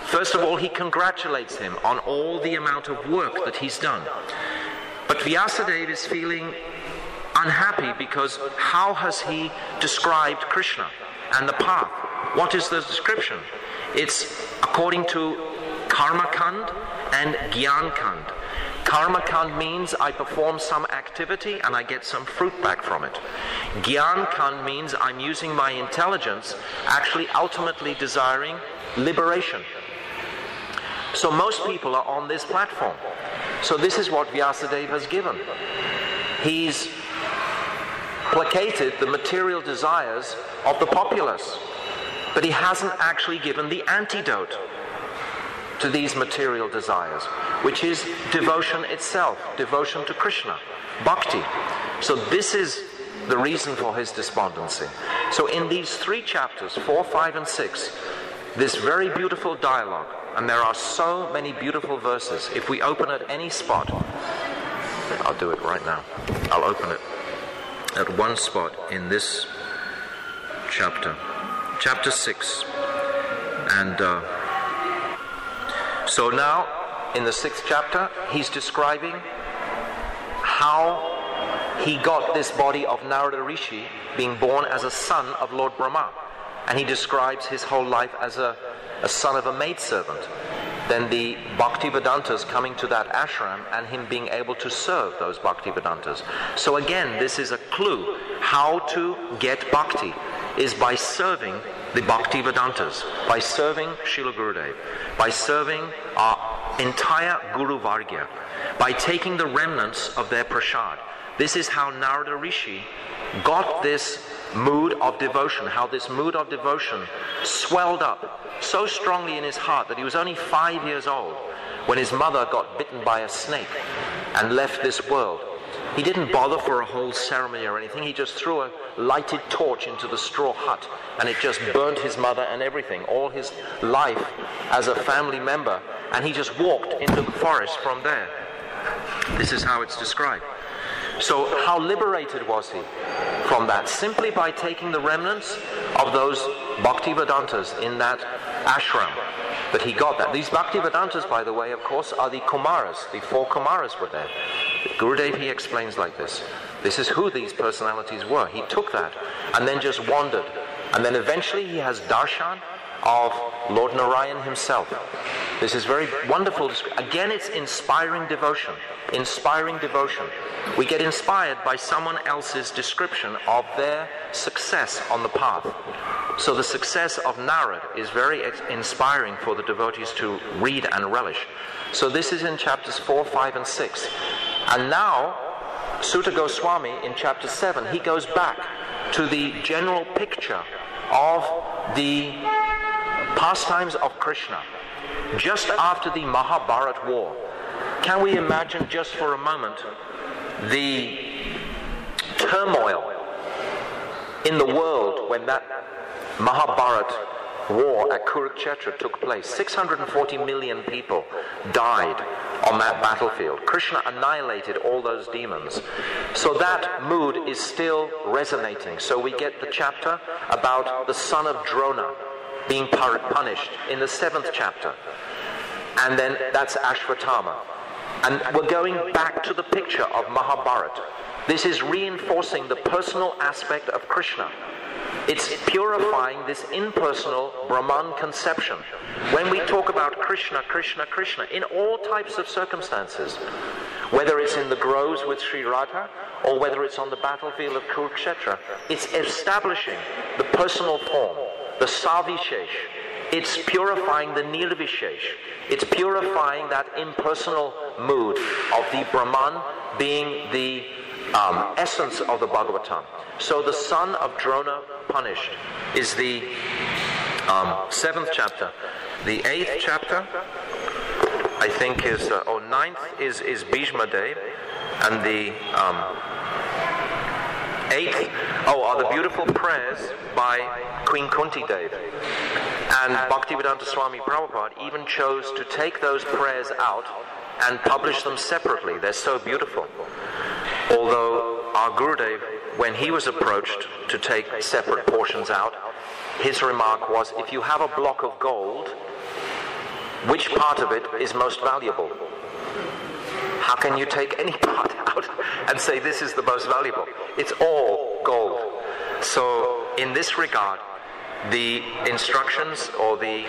first of all, he congratulates him on all the amount of work that he's done. But Vyasadeva is feeling unhappy because how has he described Krishna and the path? What is the description? It's according to Karma Kand and Gyan Kand. Karma Kand means I perform some activity and I get some fruit back from it. Gyan Kand means I'm using my intelligence, actually ultimately desiring liberation. So most people are on this platform. So this is what Vyasadeva has given. He's placated the material desires of the populace, but he hasn't actually given the antidote to these material desires, which is devotion itself, devotion to Krishna, bhakti. So this is the reason for his despondency. So in these 3 chapters, 4, 5, and 6, this very beautiful dialogue, and there are so many beautiful verses. If we open at any spot, I'll do it right now. I'll open it at one spot in this chapter, chapter 6, and so now, in the 6th chapter, he's describing how he got this body of Narada Rishi being born as a son of Lord Brahma. And he describes his whole life as a son of a maidservant. Then the Bhaktivedantas coming to that ashram and him being able to serve those Bhaktivedantas. So again, this is a clue. How to get bhakti is by serving the Bhaktivedantas, by serving Srila Gurudev, by serving our entire Guru Vargya, by taking the remnants of their prasad. This is how Narada Rishi got this mood of devotion, how this mood of devotion swelled up so strongly in his heart that he was only 5 years old when his mother got bitten by a snake and left this world. He didn't bother for a whole ceremony or anything. He just threw a lighted torch into the straw hut and it just burned his mother and everything, all his life as a family member, and he just walked into the forest from there. This is how it's described. So how liberated was he from that? Simply by taking the remnants of those Bhaktivedantas in that ashram. But he got that. These Bhaktivedantas, by the way, of course, are the Kumaras. The 4 Kumaras were there. Gurudev, he explains like this. This is who these personalities were. He took that and then just wandered. And then eventually he has darshan of Lord Narayan himself. This is very wonderful. Again, it's inspiring devotion. Inspiring devotion. We get inspired by someone else's description of their success on the path. So the success of Narad is very inspiring for the devotees to read and relish. So this is in chapters 4, 5, and 6. And now, Sutta Goswami in chapter 7, he goes back to the general picture of the pastimes of Krishna just after the Mahabharata war. Can we imagine just for a moment the turmoil in the world when that Mahabharata war at Kurukshetra took place. 640 million people died on that battlefield. Krishna annihilated all those demons. So that mood is still resonating. So we get the chapter about the son of Drona being punished in the 7th chapter. And then that's Ashvatthama. And we're going back to the picture of Mahabharata. This is reinforcing the personal aspect of Krishna. It's purifying this impersonal Brahman conception. When we talk about Krishna, Krishna, Krishna, in all types of circumstances, whether it's in the groves with Sri Radha, or whether it's on the battlefield of Kurukshetra, it's establishing the personal form, the Savishesh. It's purifying the Nirvishesh. It's purifying that impersonal mood of the Brahman being the essence of the Bhagavatam. So the son of Drona punished is the 7th chapter. The 8th chapter, I think, is 9th is Bhishma Dev, and the 8th are the beautiful prayers by Queen Kunti Dev. And Bhaktivedanta Swami Prabhupada even chose to take those prayers out and publish them separately. They're so beautiful. Although our Gurudev, when he was approached to take separate portions out, his remark was, if you have a block of gold, which part of it is most valuable? How can you take any part out and say this is the most valuable? It's all gold. So in this regard, the instructions or the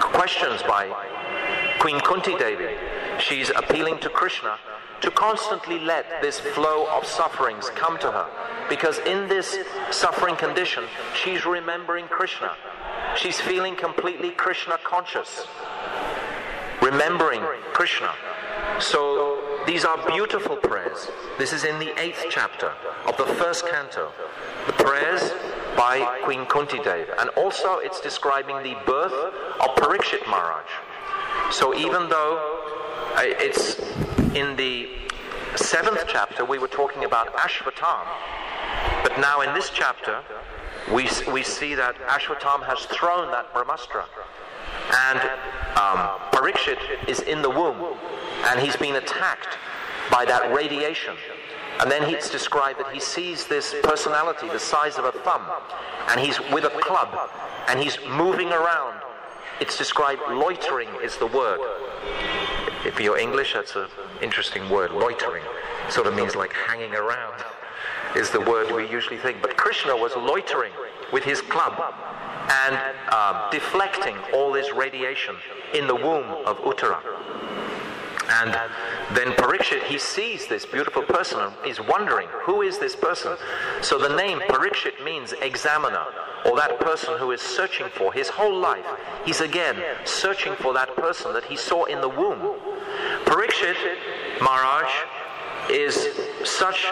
questions by Queen Kunti Devi, she's appealing to Krishna to constantly let this flow of sufferings come to her. Because in this suffering condition, she's remembering Krishna. She's feeling completely Krishna conscious, remembering Krishna. So these are beautiful prayers. This is in the 8th chapter of the 1st canto. The prayers by Queen Kunti Devi. And also it's describing the birth of Parikshit Maharaj. So even though it's in the 7th chapter, we were talking about Ashvatthama, but now in this chapter, we see that Ashvatthama has thrown that Brahmastra, and Parikshit is in the womb, and he's been attacked by that radiation. And then it's described that he sees this personality the size of a thumb, and he's with a club, and he's moving around. It's described, loitering is the word. If you're English, that's an interesting word, loitering. It sort of means like hanging around is the word we usually think. But Krishna was loitering with his club and deflecting all this radiation in the womb of Uttara. And then Parikshit, he sees this beautiful person and is wondering, who is this person? So the name Parikshit means examiner, or that person who is searching for his whole life. He's again searching for that person that he saw in the womb. Parikshit Maharaj is such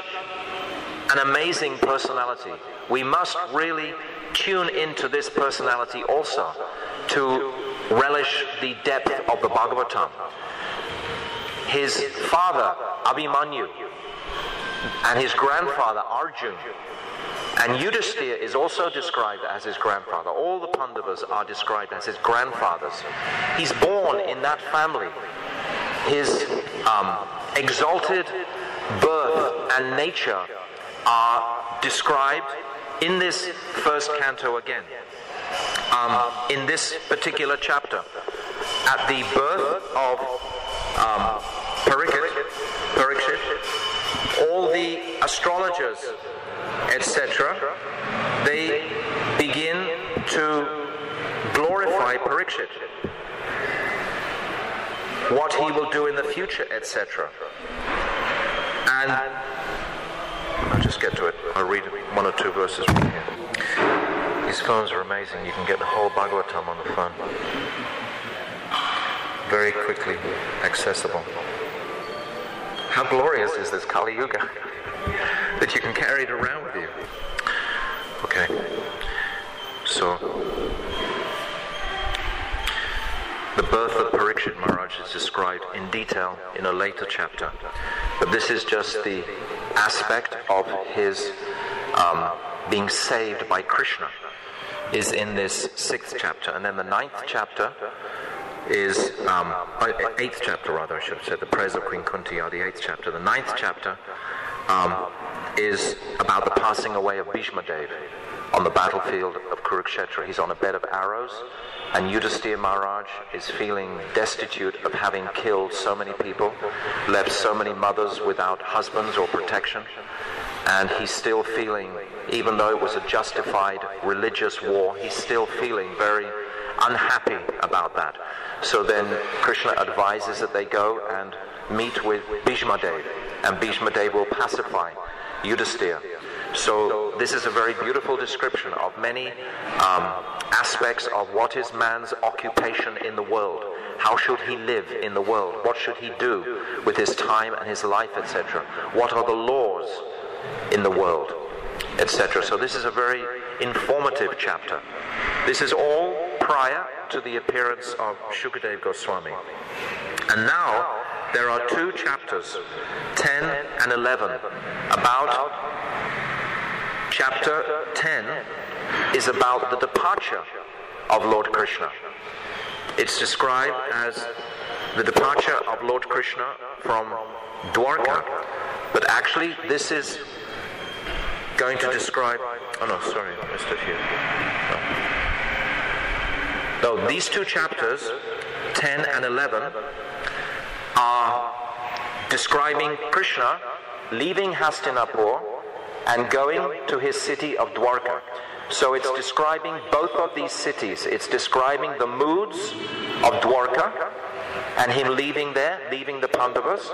an amazing personality. We must really tune into this personality also to relish the depth of the Bhagavatam. His father, Abhimanyu, and his grandfather, Arjun, and Yudhisthira is also described as his grandfather. All the Pandavas are described as his grandfathers. He's born in that family. His exalted birth and nature are described in this 1st canto again. In this particular chapter, at the birth of Parikshit, all the astrologers, etc., they begin to glorify Parikshit, what he will do in the future, etc. And I'll just get to it. I'll read 1 or 2 verses from here. These phones are amazing. You can get the whole Bhagavatam on the phone. Very quickly accessible. How glorious is this Kali Yuga that you can carry it around with you. Okay, so the birth of Parikshit Maharaj is described in detail in a later chapter. But this is just the aspect of his being saved by Krishna, is in this 6th chapter. And then the 9th chapter is, 8th chapter rather, I should have said, the prayers of Queen Kunti are the 8th chapter. The 9th chapter is about the passing away of Bhishma Dev on the battlefield of Kurukshetra. He's on a bed of arrows, and Yudhisthira Maharaj is feeling destitute of having killed so many people, left so many mothers without husbands or protection, and he's still feeling, even though it was a justified religious war, he's still feeling very unhappy about that. So then Krishna advises that they go and meet with Bhishma Dev, and Bhishma Dev will pacify Yudhisthira. So this is a very beautiful description of many aspects of what is man's occupation in the world. How should he live in the world? What should he do with his time and his life, etc.? What are the laws in the world, etc.? So this is a very informative chapter. This is all prior to the appearance of Shukadev Goswami. And now there are 2 chapters, 10 and 11, about chapter 10 is about the departure of Lord Krishna. It's described as the departure of Lord Krishna from Dwarka, but actually this is going to describe, oh no, sorry, I missed it here. No, these 2 chapters, 10 and 11, are describing Krishna leaving Hastinapur and going to his city of Dwarka. So it's describing both of these cities. It's describing the moods of Dwarka and him leaving there, leaving the Pandavas.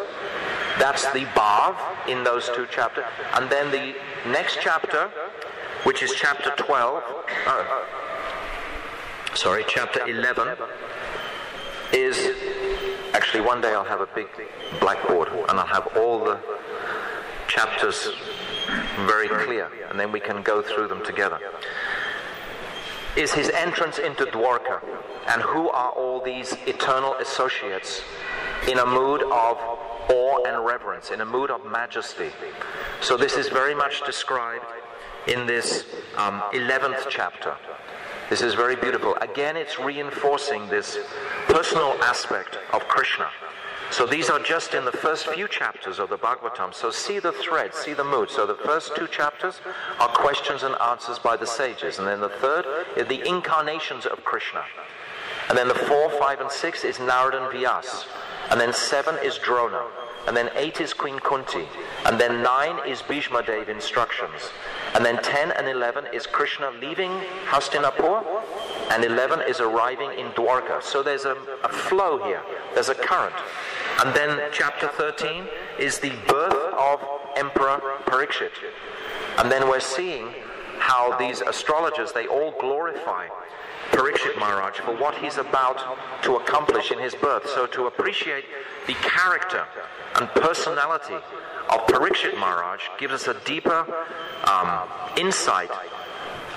That's the Bhav in those 2 chapters. And then the next chapter, which is chapter 12, chapter 11, is, actually one day I'll have a big blackboard and I'll have all the chapters very clear, and then we can go through them together. Is his entrance into Dwarka, and who are all these eternal associates in a mood of awe and reverence, in a mood of majesty. So this is very much described in this 11th chapter. This is very beautiful. Again, it's reinforcing this personal aspect of Krishna. So these are just in the first few chapters of the Bhagavatam. So see the thread, see the mood. So the first 2 chapters are questions and answers by the sages. And then the third is the incarnations of Krishna. And then the 4, 5, and 6 is Narada and Vyas. And then 7 is Drona. And then 8 is Queen Kunti. And then 9 is Bhishma Dev instructions. And then 10 and 11 is Krishna leaving Hastinapur. And 11 is arriving in Dwarka. So there's a flow here. There's a current. And then chapter 13 is the birth of Emperor Parikshit. And then we're seeing how these astrologers, they all glorify Parikshit Maharaj for what he's about to accomplish in his birth. So to appreciate the character and personality of Parikshit Maharaj gives us a deeper insight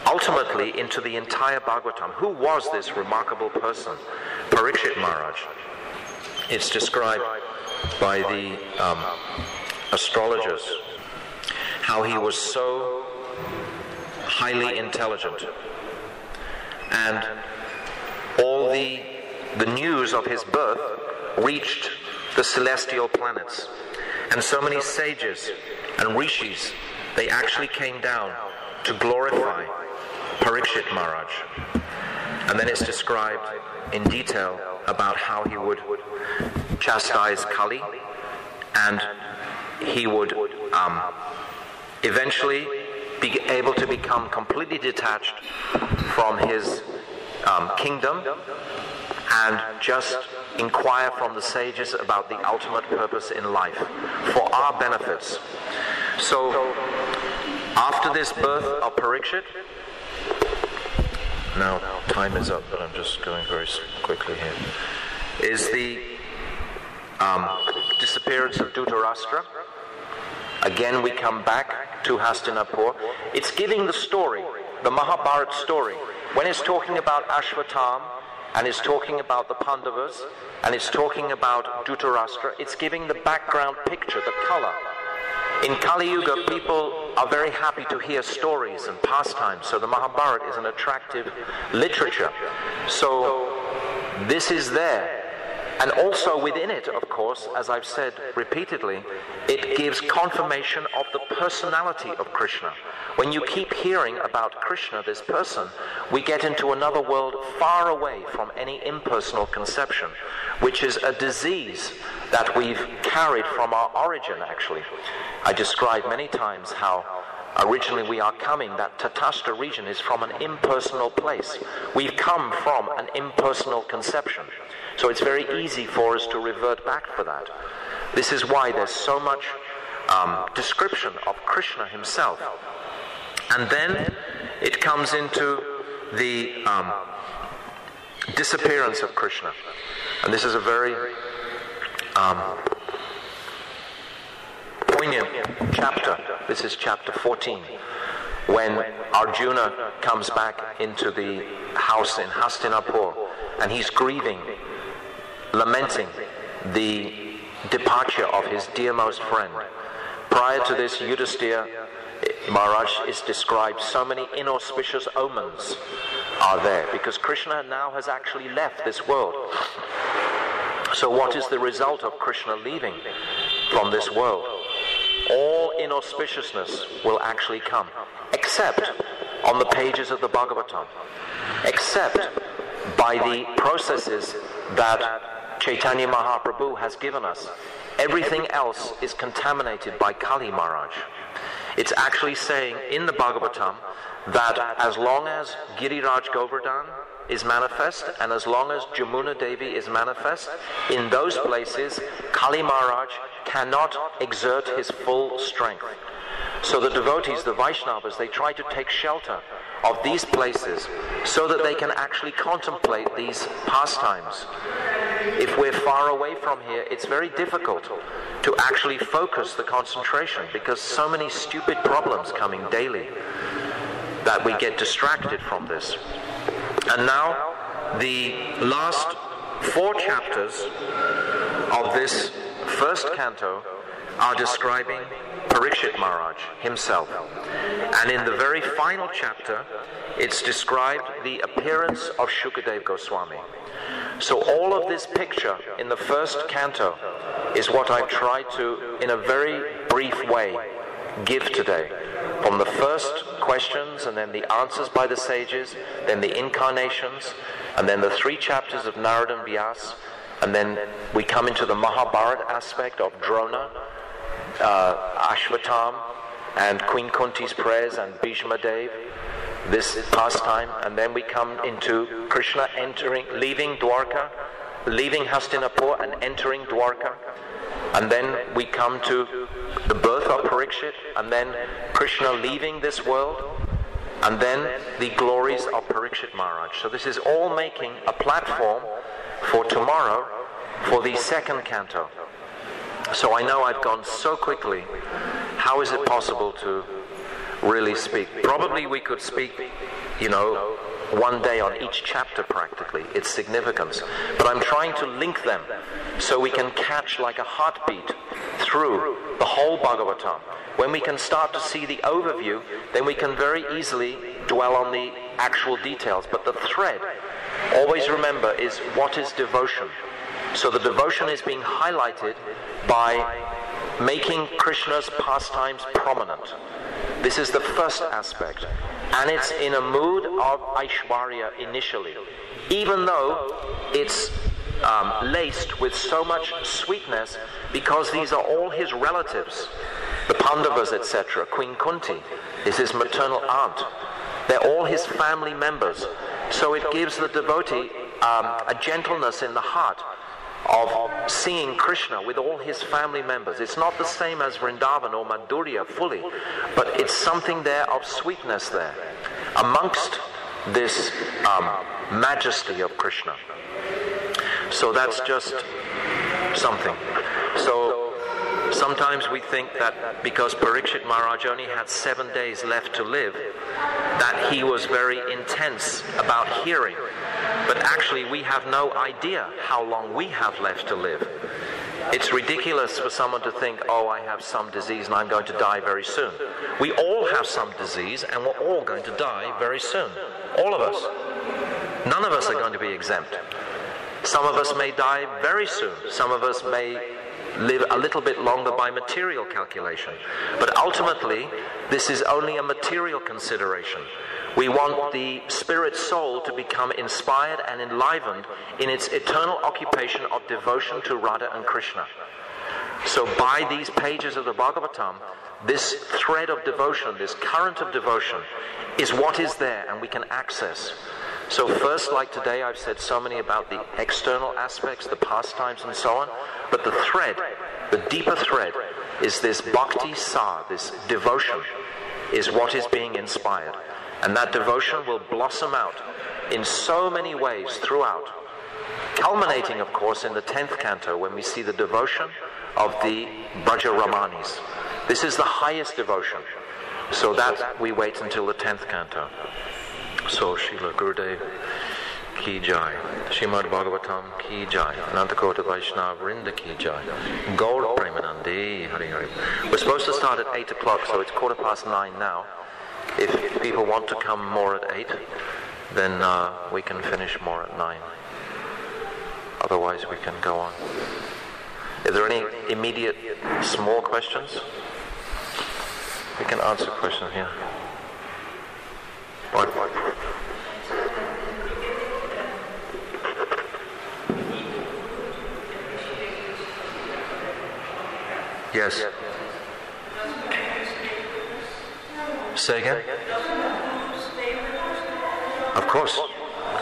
ultimately into the entire Bhagavatam. Who was this remarkable person, Parikshit Maharaj? It's described by the astrologers how he was so highly intelligent, and all the news of his birth reached the celestial planets, and so many sages and rishis, they actually came down to glorify Parikshit Maharaj. And then it's described in detail about how he would chastise Kali, and he would eventually be able to become completely detached from his kingdom and just inquire from the sages about the ultimate purpose in life for our benefits. So after this birth of Parikshit, now time is up, but I'm just going very quickly here, is the disappearance of Dhritarashtra. Again, we come back to Hastinapur. It's giving the story, the Mahabharata story. When it's talking about Ashvatam and it's talking about the Pandavas, and it's talking about Dhritarashtra. It's giving the background picture, the color. In Kali Yuga, people are very happy to hear stories and pastimes, so the Mahabharata is an attractive literature. So this is there. And also within it, of course, as I've said repeatedly, it gives confirmation of the personality of Krishna. When you keep hearing about Krishna, this person, we get into another world far away from any impersonal conception, which is a disease that we've carried from our origin, actually. I described many times how originally we are coming, that Tatastha region is from an impersonal place. We've come from an impersonal conception. So it's very easy for us to revert back for that. This is why there's so much description of Krishna himself. And then it comes into the disappearance of Krishna. And this is a very poignant chapter. This is chapter 14, when Arjuna comes back into the house in Hastinapur, and he's grieving, lamenting the departure of his dearmost friend. Prior to this, Yudhisthira Maharaj is described, so many inauspicious omens are there, because Krishna now has actually left this world. So what is the result of Krishna leaving from this world? All inauspiciousness will actually come, except on the pages of the Bhagavatam, except by the processes that Chaitanya Mahaprabhu has given us. Everything else is contaminated by Kali Maharaj. It's actually saying in the Bhagavatam that as long as Giriraj Govardhan is manifest, and as long as Jamuna Devi is manifest, in those places Kali Maharaj cannot exert his full strength. So the devotees, the Vaishnavas, they try to take shelter of these places so that they can actually contemplate these pastimes. If we're far away from here, it's very difficult to actually focus the concentration, because so many stupid problems coming daily that we get distracted from this. And now the last 4 chapters of this first canto are describing Parikshit Maharaj himself. And in the very final chapter, it's described the appearance of Shukadev Goswami. So all of this picture in the first canto is what I've tried to, in a very brief way, give today. From the first questions, and then the answers by the sages, then the incarnations, and then the 3 chapters of Narada and Vyas, and then we come into the Mahabharata aspect of Drona, Ashvatam, and Queen Kunti's prayers, and Bhishma Dev, this pastime, and then we come into Krishna leaving Dwarka, leaving Hastinapur and entering Dwarka, and then we come to the birth of Parikshit, and then Krishna leaving this world, and then the glories of Parikshit Maharaj. So this is all making a platform for tomorrow for the second canto. So I know I've gone so quickly. How is it possible to really speak? Probably we could speak, one day on each chapter practically, its significance. But I'm trying to link them so we can catch like a heartbeat through the whole Bhagavatam. When we can start to see the overview, then we can very easily dwell on the actual details. But the thread, always remember, is what is devotion. So the devotion is being highlighted by making Krishna's pastimes prominent. This is the first aspect. And it's in a mood of Aishwarya initially, even though it's laced with so much sweetness, because these are all his relatives, the Pandavas, etc. Queen Kunti is his maternal aunt. They're all his family members. So it gives the devotee a gentleness in the heart of seeing Krishna with all his family members. It's not the same as Vrindavan or Madhurya fully, but it's something there of sweetness there amongst this majesty of Krishna. So that's just something. So sometimes we think that because Parikshit Maharaj only had 7 days left to live, that he was very intense about hearing, but actually we have no idea how long we have left to live. It's ridiculous for someone to think, oh, I have some disease and I'm going to die very soon. We all have some disease and we're all going to die very soon. All of us. None of us are going to be exempt. Some of us may die very soon. Some of us may live a little bit longer by material calculation. But ultimately, this is only a material consideration. We want the spirit soul to become inspired and enlivened in its eternal occupation of devotion to Radha and Krishna. So by these pages of the Bhagavatam, this thread of devotion, this current of devotion, is what is there and we can access. So first, like today, I've said so many about the external aspects, the pastimes and so on, but the thread, the deeper thread, is this bhakti sa, this devotion, is what is being inspired. And that devotion will blossom out in so many ways throughout, culminating, of course, in the 10th canto when we see the devotion of the Braja Ramanis. This is the highest devotion. So that we wait until the 10th canto. So, Srila Gurudev ki jai, Srimad Bhagavatam ki jai, Anantakota Vaishnava Vrinda ki jai, Gaur Premanandi, Hari Hari. We're supposed to start at 8 o'clock, so it's 9:15 now. If people want to come more at 8, then we can finish more at 9. Otherwise, we can go on. Are there any immediate small questions? We can answer questions here. What? Yes. Say again? Of course.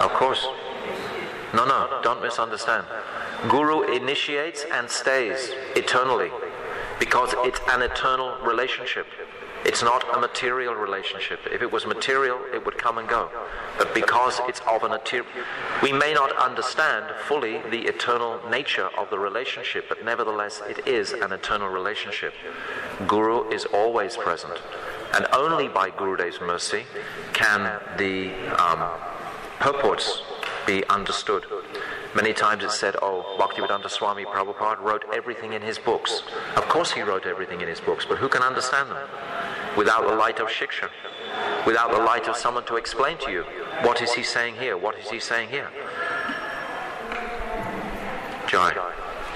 Of course. No, don't misunderstand. Guru initiates and stays eternally because it's an eternal relationship. It's not a material relationship. If it was material, it would come and go. But because it's of an eternal, we may not understand fully the eternal nature of the relationship, but nevertheless it is an eternal relationship. Guru is always present. And only by Gurudev's mercy can the purports be understood. Many times it's said, oh, Bhaktivedanta Swami Prabhupada wrote everything in his books. Of course he wrote everything in his books, but who can understand them? Without the light of Shiksha, without the light of someone to explain to you, what is he saying here, what is he saying here? Jai.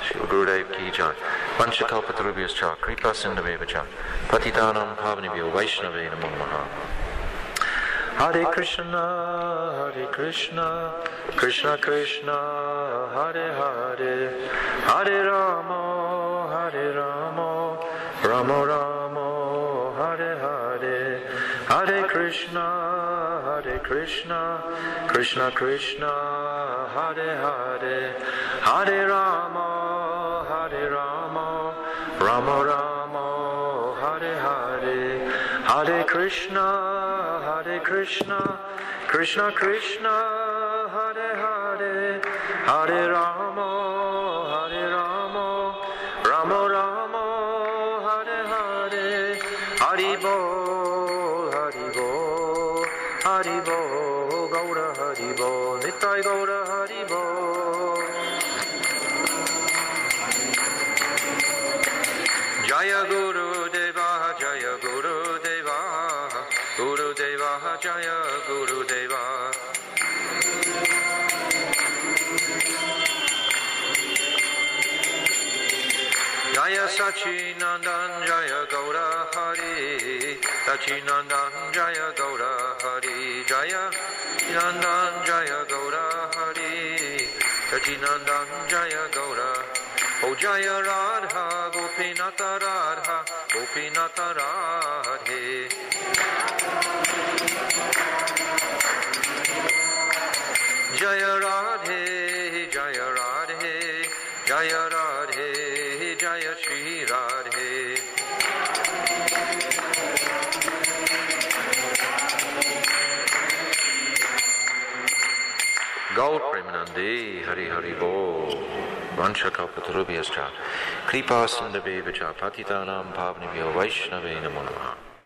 Srila Gurudev ki jai. Panchakalpatarubhyascha, kripa sindhaveva patitanam pavanibhyo vaishnave namo namaha. Hare Krishna, Krishna Krishna, Hare Hare, Hare Rama, Rama Rama, Hare Hare, Hare Krishna, Krishna Krishna, Hare Hare, Hare Rama, Rama Rama, Hare Hare, Hare Krishna, Krishna Krishna, Hare Hare, Hare Rama, Rama Rama, Hare Hare, Hari Bol, Gaura Hari Bol, Nitai Gaura Hari Bol. Jaya Guru Deva, Jaya Guru Deva, Guru Deva, Jaya Guru Deva. Jaya Sachinandan, Jaya Gaura Hari, Sachinandan, Jaya Gaura Hari, Jaya Nandan, Jaya Gaura Hari, Sachinandan, Jaya Gaura. O Jaya Radha, Gopinath Radha, Gopinath Radhe. Jaya Radhe, Jaya Radhe, Jaya Radhe, Jaya Shri Radhe. Gaur Premanandi, Hari Hari Bol. Vanchakalpatarubhyascha, kripa sindhaveva cha, patitanam pavanibhyo vaishnave namo namaha.